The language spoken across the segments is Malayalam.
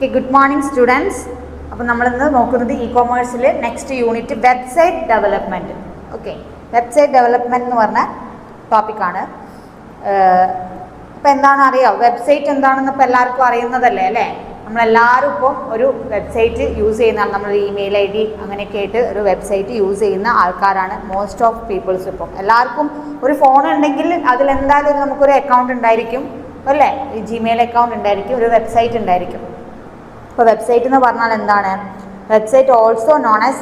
Okay, good morning students. അപ്പോൾ നമ്മൾ ഇന്ന് നോക്കുന്നത് ഇ-കൊമേഴ്സിലെ next unit website development. Okay, website development എന്ന് പറഞ്ഞ ടോപ്പിക്കാണ്. അപ്പോൾ എന്താണെന്ന് അറിയാം, വെബ്സൈറ്റ് എന്താണെന്ന് ഇപ്പോൾ എല്ലാവർക്കും അറിയുന്നതല്ലേ അല്ലേ? നമ്മളെല്ലാവരും ഇപ്പം ഒരു വെബ്സൈറ്റ് യൂസ് ചെയ്യുന്നതാണ്. നമ്മൾ ഇമെയിൽ ID അങ്ങനെയൊക്കെ ആയിട്ട് ഒരു വെബ്സൈറ്റ് യൂസ് ചെയ്യുന്ന ആൾക്കാരാണ് മോസ്റ്റ് ഓഫ് പീപ്പിൾസ്. ഇപ്പം എല്ലാവർക്കും ഒരു ഫോൺ ഉണ്ടെങ്കിൽ അതിലെന്തായാലും നമുക്കൊരു അക്കൗണ്ട് ഉണ്ടായിരിക്കും അല്ലേ? ഈ ജിമെയിൽ അക്കൗണ്ട് ഉണ്ടായിരിക്കും, ഒരു വെബ്സൈറ്റ് ഉണ്ടായിരിക്കും. ഇപ്പോൾ വെബ്സൈറ്റ് എന്ന് പറഞ്ഞാൽ എന്താണ്? Website also known as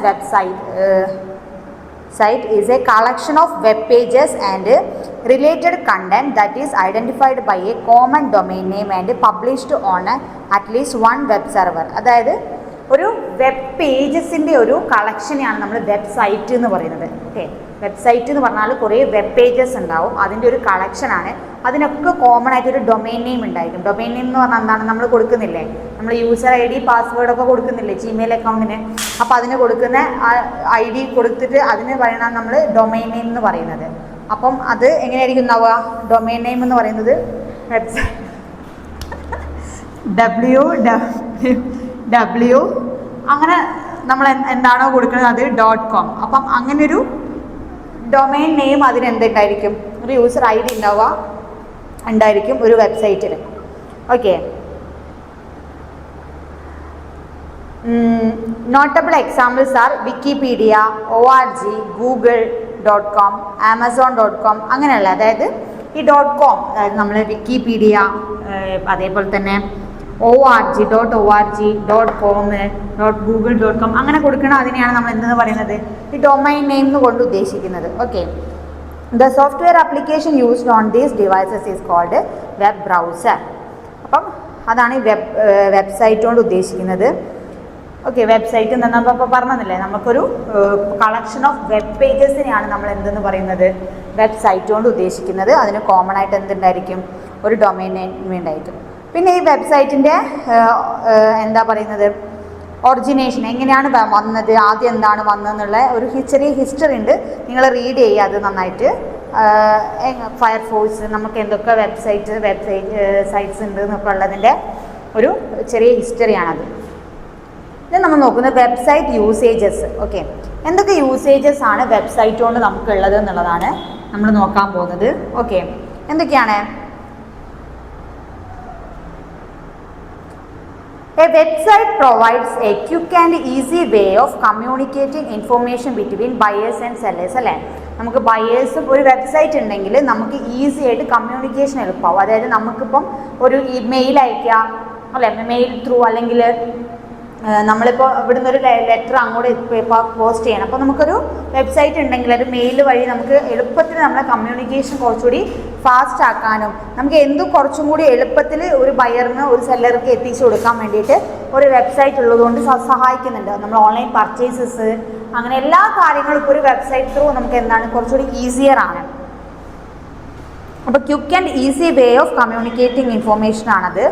site is a collection of web pages and related content that is identified by a common domain name and published on at least one web server. അതായത് ഒരു വെബ് പേജസിൻ്റെ ഒരു കളക്ഷനെയാണ് നമ്മൾ വെബ്സൈറ്റ് എന്ന് പറയുന്നത്. ഓക്കെ, വെബ്സൈറ്റ് എന്ന് പറഞ്ഞാൽ കുറേ വെബ് പേജസ് ഉണ്ടാവും, അതിൻ്റെ ഒരു കളക്ഷനാണ്. അതിനൊക്കെ കോമൺ ആയിട്ടൊരു ഡൊമൈൻ നെയിം ഉണ്ടായിരിക്കും. ഡൊമൈൻ നെയിം എന്ന് പറഞ്ഞാൽ എന്താണ്? നമ്മൾ കൊടുക്കുന്നില്ലേ, നമ്മൾ യൂസർ ID പാസ്വേഡൊക്കെ കൊടുക്കുന്നില്ലേ ജിമെയിൽ അക്കൗണ്ടിന്? അപ്പോൾ അതിന് കൊടുക്കുന്ന ID കൊടുത്തിട്ട് അതിന് പറയണം നമ്മൾ ഡൊമൈൻ നെയിം എന്ന് പറയുന്നത്. അപ്പം അത് എങ്ങനെയായിരിക്കും ഉണ്ടാവുക? ഡൊമൈൻ നെയിം എന്ന് പറയുന്നത് വെബ്സൈറ്റ് www അങ്ങനെ നമ്മൾ എന്താണോ കൊടുക്കുന്നത് അത് .com. അപ്പം അങ്ങനൊരു ഡൊമൈൻ നെയിം അതിന് എന്തുണ്ടായിരിക്കും? ഒരു യൂസർ ID ഉണ്ടായിരിക്കും ഒരു വെബ്സൈറ്റിൽ. Okay, notable examples R Wikipedia, ORG, google.com, amazon.com അങ്ങനെയുള്ള. അതായത് ഈ .com, അതായത് നമ്മൾ വിക്കിപീഡിയ, അതേപോലെ തന്നെ ORG, .com, .google.com അങ്ങനെ കൊടുക്കണം. അതിനെയാണ് നമ്മൾ എന്തെന്ന് പറയുന്നത്? ഈ ഡൊമൈൻ നെയിം കൊണ്ട് ഉദ്ദേശിക്കുന്നത്. Okay, the software application used on these devices is called web browser. അപ്പം അതാണ് ഈ വെബ്സൈറ്റ് കൊണ്ട് ഉദ്ദേശിക്കുന്നത്. ഓക്കെ, വെബ്സൈറ്റ് എന്ന് നമ്മൾ ഇപ്പോൾ പറഞ്ഞതല്ലേ, നമുക്കൊരു കളക്ഷൻ ഓഫ് വെബ് പേജസിനെയാണ് നമ്മൾ എന്തെന്ന് പറയുന്നത്? വെബ്സൈറ്റ് കൊണ്ട് ഉദ്ദേശിക്കുന്നത്. അതിന് കോമൺ ആയിട്ട് എന്തുണ്ടായിരിക്കും? ഒരു ഡൊമൈൻ നെയിം ഉണ്ടായിരിക്കും. പിന്നെ ഈ വെബ്സൈറ്റിൻ്റെ എന്താ പറയുന്നത്, ഒറിജിനേഷൻ എങ്ങനെയാണ് വന്നത്, ആദ്യം എന്താണ് വന്നതെന്നുള്ള ഒരു ചെറിയ ഹിസ്റ്ററി ഉണ്ട്. നിങ്ങൾ റീഡ് ചെയ്യുക അത് നന്നായിട്ട്. ഫയർഫോഴ്സ്, നമുക്ക് എന്തൊക്കെ സൈറ്റ്സ് ഉണ്ട് എന്നൊക്കെ ഉള്ളതിൻ്റെ ഒരു ചെറിയ ഹിസ്റ്ററിയാണത്. ഇത് നമ്മൾ നോക്കുന്നത് വെബ്സൈറ്റ് യൂസേജസ്. ഓക്കെ, എന്തൊക്കെ യൂസേജസ് ആണ് വെബ്സൈറ്റ് കൊണ്ട് നമുക്കുള്ളത് എന്നുള്ളതാണ് നമ്മൾ നോക്കാൻ പോകുന്നത്. ഓക്കെ, എന്തൊക്കെയാണ്? A website provides a quick and easy way of communicating information between buyers and sellers. അല്ലേ, നമുക്ക് ബയേഴ്സും ഒരു വെബ്സൈറ്റ് ഉണ്ടെങ്കിൽ നമുക്ക് ഈസി ആയിട്ട് കമ്മ്യൂണിക്കേഷൻ എളുപ്പമാവും. അതായത് നമുക്കിപ്പം ഒരു മെയിൽ അയക്കാം അല്ലേ, മെയിൽ ത്രൂ, അല്ലെങ്കിൽ നമ്മളിപ്പോൾ ഇവിടുന്ന് ഒരു ലെറ്റർ അങ്ങോട്ട് പോസ്റ്റ് ചെയ്യണം. അപ്പോൾ നമുക്കൊരു വെബ്സൈറ്റ് ഉണ്ടെങ്കിൽ ഒരു മെയിൽ വഴി നമുക്ക് എളുപ്പത്തിൽ നമ്മളെ കമ്മ്യൂണിക്കേഷൻ കുറച്ചുകൂടി ഫാസ്റ്റ് ആക്കാനും നമുക്ക് കുറച്ചും കൂടി എളുപ്പത്തിൽ ഒരു ബയറിന് ഒരു സെല്ലർക്ക് എത്തിച്ചു കൊടുക്കാൻ വേണ്ടിയിട്ട് ഒരു വെബ്സൈറ്റ് ഉള്ളതുകൊണ്ട് സഹായിക്കുന്നുണ്ട്. നമ്മൾ ഓൺലൈൻ പർച്ചേസസ് അങ്ങനെ എല്ലാ കാര്യങ്ങളും ഇപ്പോൾ ഒരു വെബ്സൈറ്റ് ത്രൂ നമുക്ക് എന്താണ് കുറച്ചുകൂടി ഈസിയർ ആണ്. അപ്പോൾ quick and easy way of communicating information ആണത്.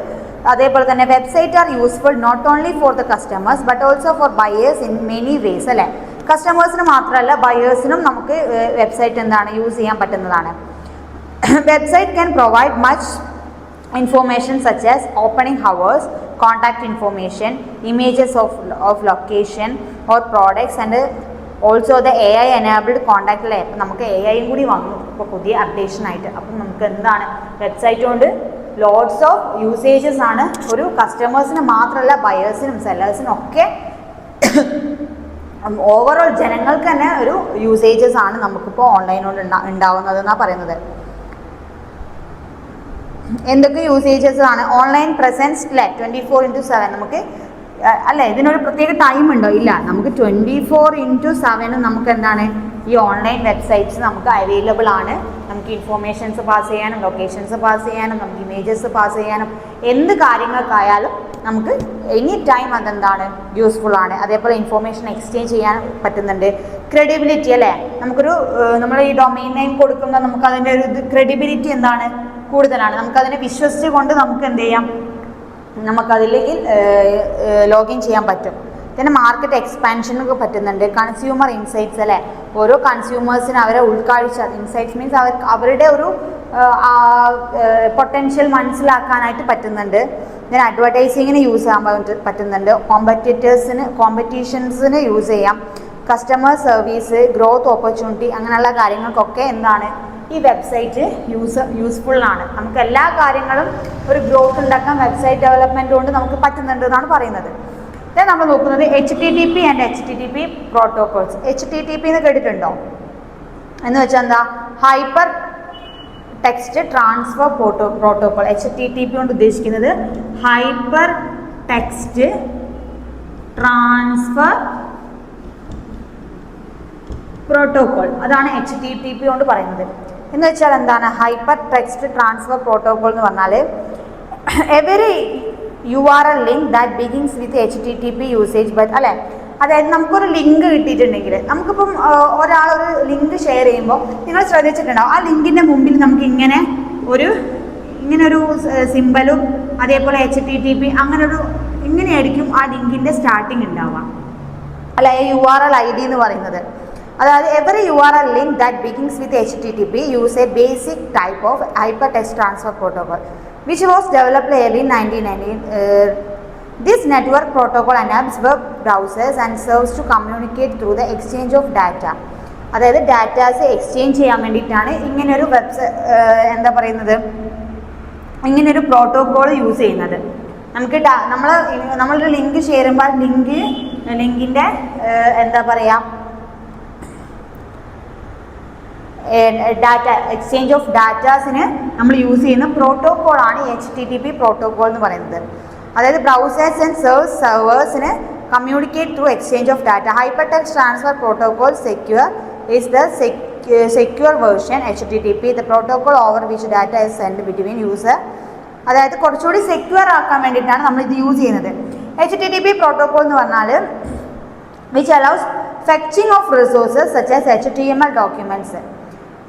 അതേപോലെ തന്നെ website are useful not only for the customers but also for buyers in many ways. അല്ലേ, കസ്റ്റമേഴ്സിന് മാത്രമല്ല ബയേഴ്സിനും നമുക്ക് വെബ്സൈറ്റ് എന്താണ് യൂസ് ചെയ്യാൻ പറ്റുന്നതാണ്. Website can provide much information such as opening hours, contact information, images of location or products and also the AI enabled contact. അല്ലേ, അപ്പം നമുക്ക് AI കൂടി വന്നു ഇപ്പോൾ പുതിയ അപ്ഡേഷനായിട്ട്. അപ്പം നമുക്ക് എന്താണ് വെബ്സൈറ്റ് കൊണ്ട് ലോട്ട്സ് ഓഫ് യൂസേജസ് ആണ്. ഒരു കസ്റ്റമേഴ്സിന് മാത്രമല്ല ബയേഴ്സിനും സെല്ലേഴ്സിനും ഒക്കെ ഓവറോൾ ജനങ്ങൾക്ക് തന്നെ ഒരു യൂസേജസ് ആണ് നമുക്കിപ്പോൾ ഓൺലൈൻ കൊണ്ട് ഉണ്ടാവുന്നതെന്നാണ് പറയുന്നത്. എന്തൊക്കെ യൂസേജസ് ആണ്? ഓൺലൈൻ പ്രസൻസ് അല്ലേ, 24/7 നമുക്ക് അല്ലേ, ഇതിനൊരു പ്രത്യേക ടൈം ഉണ്ടോ? ഇല്ല, നമുക്ക് 24/7 നമുക്ക് എന്താണ് ഈ ഓൺലൈൻ വെബ്സൈറ്റ്സ് നമുക്ക് അവൈലബിൾ ആണ്. നമുക്ക് ഇൻഫോർമേഷൻസ് പാസ് ചെയ്യാനും ലൊക്കേഷൻസ് പാസ് ചെയ്യാനും നമുക്ക് ഇമേജസ് പാസ് ചെയ്യാനും എന്ത് കാര്യങ്ങൾക്കായാലും നമുക്ക് എനി ടൈം അതെന്താണ് യൂസ്ഫുൾ ആണ്. അതേപോലെ ഇൻഫോർമേഷൻ എക്സ്ചേഞ്ച് ചെയ്യാൻ പറ്റുന്നുണ്ട്. ക്രെഡിബിലിറ്റി അല്ലേ, നമുക്കൊരു നമ്മൾ ഈ ഡൊമൈൻ നെയിം കൊടുക്കുമ്പോൾ നമുക്ക് അതിൻ്റെ ഒരു ക്രെഡിബിലിറ്റി എന്താണ് കൂടുതലാണ്. നമുക്കതിനെ വിശ്വസിച്ച് കൊണ്ട് നമുക്ക് എന്ത് ചെയ്യാം, നമുക്കതിലേക്ക് ലോഗിൻ ചെയ്യാൻ പറ്റും. പിന്നെ മാർക്കറ്റ് എക്സ്പാൻഷനൊക്കെ പറ്റുന്നുണ്ട്. കൺസ്യൂമർ ഇൻസൈറ്റ്സ് അല്ലേ, ഓരോ കൺസ്യൂമേഴ്സിന് അവരെ ഉൾക്കാഴ്ച, ഇൻസൈറ്റ്സ് മീൻസ് അവരുടെ ഒരു പൊട്ടൻഷ്യൽ മനസ്സിലാക്കാനായിട്ട് പറ്റുന്നുണ്ട്. ഇതിന് അഡ്വർടൈസിങ്ങിന് യൂസ് ചെയ്യാൻ പറ്റുന്നുണ്ട്, കോമ്പറ്റീഷൻസിന് യൂസ് ചെയ്യാം, കസ്റ്റമർ സർവീസ്, ഗ്രോത്ത് ഓപ്പർച്യൂണിറ്റി അങ്ങനെയുള്ള കാര്യങ്ങൾക്കൊക്കെ എന്താണ് ഈ വെബ്സൈറ്റ് യൂസ്ഫുള്ളാണ്. നമുക്ക് എല്ലാ കാര്യങ്ങളും ഒരു ഗ്രോത്ത് ഉണ്ടാക്കാൻ വെബ്സൈറ്റ് ഡെവലപ്മെൻറ്റ് കൊണ്ട് നമുക്ക് പറ്റുന്നുണ്ട് എന്നാണ് പറയുന്നത്. നമ്മൾ നോക്കുന്നത് HTTP and HTTP protocols. HTTP എന്ന് കേട്ടിട്ടുണ്ടോ? എന്ന് വെച്ചാൽ എന്താ? Hyper text transfer protocol. HTTP കൊണ്ട് ഉദ്ദേശിക്കുന്നത് ഹൈപ്പർ ടെക്സ്റ്റ് ട്രാൻസ്ഫർ പ്രോട്ടോകോൾ. അതാണ് HTTP കൊണ്ട് പറയുന്നത്. എന്ന് വെച്ചാൽ എന്താണ് ഹൈപ്പർ ടെക്സ്റ്റ് ട്രാൻസ്ഫർ പ്രോട്ടോകോൾ എന്ന് പറഞ്ഞാൽ every URL link that begins with HTTP usage but അല്ലേ. അതായത് നമുക്കൊരു ലിങ്ക് കിട്ടിയിട്ടുണ്ടെങ്കിൽ നമുക്കിപ്പം ഒരാളൊരു ലിങ്ക് ഷെയർ ചെയ്യുമ്പോൾ നിങ്ങൾ ശ്രദ്ധിച്ചിട്ടുണ്ടാവും ആ ലിങ്കിൻ്റെ മുമ്പിൽ നമുക്ക് ഇങ്ങനൊരു സിമ്പലും അതേപോലെ HTTP ഇങ്ങനെയായിരിക്കും ആ ലിങ്കിൻ്റെ സ്റ്റാർട്ടിങ് ഉണ്ടാവുക അല്ല, URL ID എന്ന് പറയുന്നത്. അതായത് every URL link that begins with HTTP use A basic type of hyper text transfer protocol which was developed early in 1990. This network protocol enables web browsers and serves to communicate through the exchange of data. അതായത് ഡാറ്റാസ് എക്സ്ചേഞ്ച് ചെയ്യാൻ വേണ്ടിയിട്ടാണ് ഇങ്ങനൊരു ഇങ്ങനൊരു പ്രോട്ടോകോൾ യൂസ് ചെയ്യുന്നത്. നമുക്ക് നമ്മളൊരു ലിങ്ക് ഷെയർ ചെയ്യുമ്പോൾ ലിങ്കിൻ്റെ ഡാറ്റ എക്സ്ചേഞ്ച് ഓഫ് ഡാറ്റാസിന് നമ്മൾ യൂസ് ചെയ്യുന്ന പ്രോട്ടോകോളാണ് HTTP പ്രോട്ടോകോൾ എന്ന് പറയുന്നത്. അതായത് ബ്രൗസേഴ്സ് ആൻഡ് സെർവേഴ്സിന് communicate through exchange of data. Hyper text transfer protocol is the secure version HTTP, the protocol over which data is send between user. അതായത് കുറച്ചുകൂടി സെക്യൂർ ആക്കാൻ വേണ്ടിയിട്ടാണ് നമ്മൾ ഇത് യൂസ് ചെയ്യുന്നത്. HTTP പ്രോട്ടോകോൾ എന്ന് പറഞ്ഞാൽ which allows fetching of resources such as HTML documents.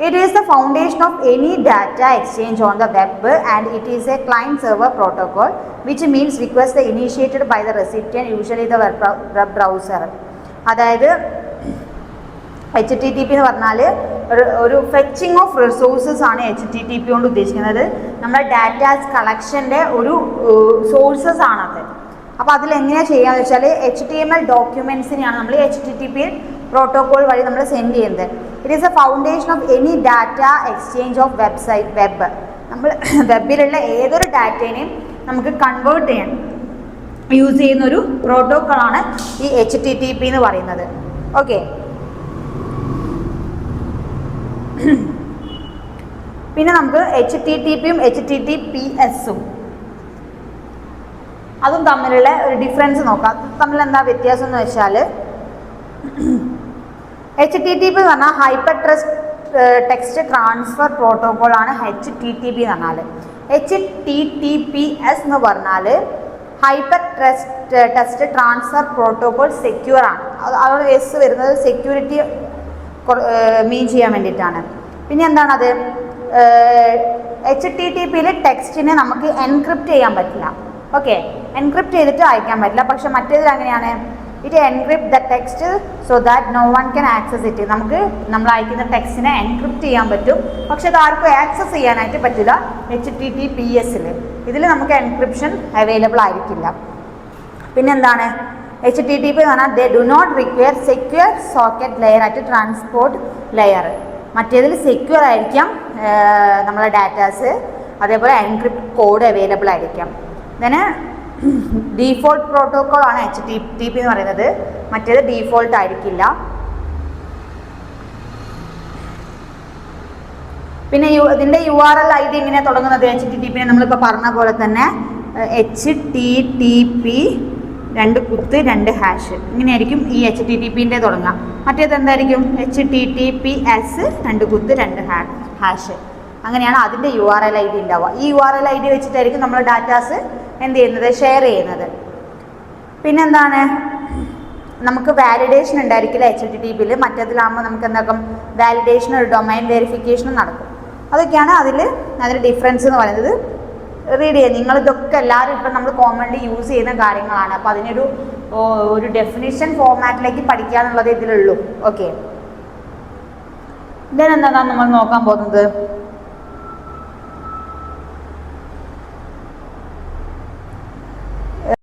It is the foundation of any data exchange on the web and it is a client-server protocol, which means request initiated by the recipient, usually the web browser. അതായത് HTTP എന്ന് പറഞ്ഞാൽ ഒരു ഫെച്ചിങ് ഓഫ് റിസോഴ്സസ് ആണ് HTTP കൊണ്ട് ഉദ്ദേശിക്കുന്നത്. നമ്മുടെ ഡാറ്റാസ് കളക്ഷൻ്റെ ഒരു സോഴ്സസ് ആണത്. അപ്പോൾ അതിലെങ്ങനെയാണ് ചെയ്യാന്ന് വെച്ചാൽ HTML ഡോക്യുമെൻസിനെയാണ് നമ്മൾ HTTP പ്രോട്ടോകോൾ വഴി നമ്മൾ സെൻഡ് ചെയ്യുന്നത്. It is A foundation of any data exchange of web. നമ്മൾ വെബിലുള്ള ഏതൊരു ഡാറ്റേനെയും നമുക്ക് കൺവേർട്ട് ചെയ്യാൻ യൂസ് ചെയ്യുന്ന ഒരു പ്രോട്ടോകോളാണ് ഈ HTTP എന്ന് പറയുന്നത്. ഓക്കെ, പിന്നെ നമുക്ക് HTTPയും HTTPSഉം അതും തമ്മിലുള്ള ഒരു ഡിഫറൻസ് നോക്കാം. തമ്മിൽ എന്താ വ്യത്യാസം എന്ന് വെച്ചാൽ HTTP എന്ന് പറഞ്ഞാൽ ഹൈപ്പർ ടെക്സ്റ്റ് ട്രാൻസ്ഫർ പ്രോട്ടോകോൾ ആണ് HTTP എന്ന് പറഞ്ഞാൽ. HTTPS എന്ന് പറഞ്ഞാൽ hyper text transfer protocol secure ആണ്. അതോടെ എസ് വരുന്നത് സെക്യൂരിറ്റി മീൻ ചെയ്യാൻ വേണ്ടിയിട്ടാണ്. പിന്നെ എന്താണത്? HTTPയിൽ ടെക്സ്റ്റിനെ നമുക്ക് എൻക്രിപ്റ്റ് ചെയ്യാൻ പറ്റില്ല. ഓക്കെ, എൻക്രിപ്റ്റ് ചെയ്തിട്ട് അയക്കാൻ പറ്റില്ല. പക്ഷെ മറ്റേതിൽ അങ്ങനെയാണ്, it encrypt the text so that no one can access it. നമുക്ക് നമ്മൾ അയക്കുന്ന ടെക്സ്റ്റിനെ എൻക്രിപ്റ്റ് ചെയ്യാൻ പറ്റും, പക്ഷെ അത് ആർക്കും ആക്സസ് ചെയ്യാനായിട്ട് പറ്റില്ല HTTPSൽ. ഇതിൽ നമുക്ക് എൻക്രിപ്ഷൻ അവൈലബിൾ ആയിരിക്കില്ല. പിന്നെന്താണ് HTTP എന്ന് പറഞ്ഞാൽ they do not require secure socket layer at transport layer. മറ്റേതിൽ സെക്യൂർ ആയിരിക്കാം നമ്മളെ ഡാറ്റാസ്, അതേപോലെ എൻക്രിപ്റ്റ് കോഡ് അവൈലബിൾ ആയിരിക്കാം. ഇതിന് ഡീഫോൾട്ട് പ്രോട്ടോകോൾ ആണ് HTTP എന്ന് പറയുന്നത്, മറ്റേത് ഡീഫോൾട്ട് ആയിരിക്കില്ല. പിന്നെ ഇതിൻ്റെ URL ID എങ്ങനെയാണ് തുടങ്ങുന്നത്? HTTP നമ്മളിപ്പോൾ പറഞ്ഞ പോലെ തന്നെ HTTP 2 ഇങ്ങനെയായിരിക്കും ഈ HTTPൻ്റെ തുടങ്ങുക. മറ്റേത് എന്തായിരിക്കും? HTTPS 2 അങ്ങനെയാണ് അതിൻ്റെ URL ID ഉണ്ടാവുക. ഈ URL ID വെച്ചിട്ടായിരിക്കും നമ്മൾ ഡാറ്റാസ് എന്ത് ചെയ്യുന്നത്, ഷെയർ ചെയ്യുന്നത്. പിന്നെന്താണ്, നമുക്ക് വാലിഡേഷൻ ഉണ്ടായിരിക്കില്ല HTTPയിൽ. മറ്റേതിലാകുമ്പോൾ നമുക്ക് എന്താക്കും, വാലിഡേഷൻ ഒരു ഡൊമൈൻ വെരിഫിക്കേഷനും നടക്കും. അതൊക്കെയാണ് അതിൻ്റെ ഡിഫറൻസ് എന്ന് പറയുന്നത്. റീഡ് ചെയ്യുക. നിങ്ങളിതൊക്കെ എല്ലാവരും ഇപ്പം നമ്മൾ കോമൺലി യൂസ് ചെയ്യുന്ന കാര്യങ്ങളാണ്. അപ്പോൾ അതിനൊരു ഡെഫിനിഷൻ ഫോർമാറ്റിലേക്ക് പഠിക്കുക എന്നുള്ളത് ഇതിലുള്ളൂ. ഓക്കെ, ഇതെന്താണ് നമ്മൾ നോക്കാൻ പോകുന്നത്?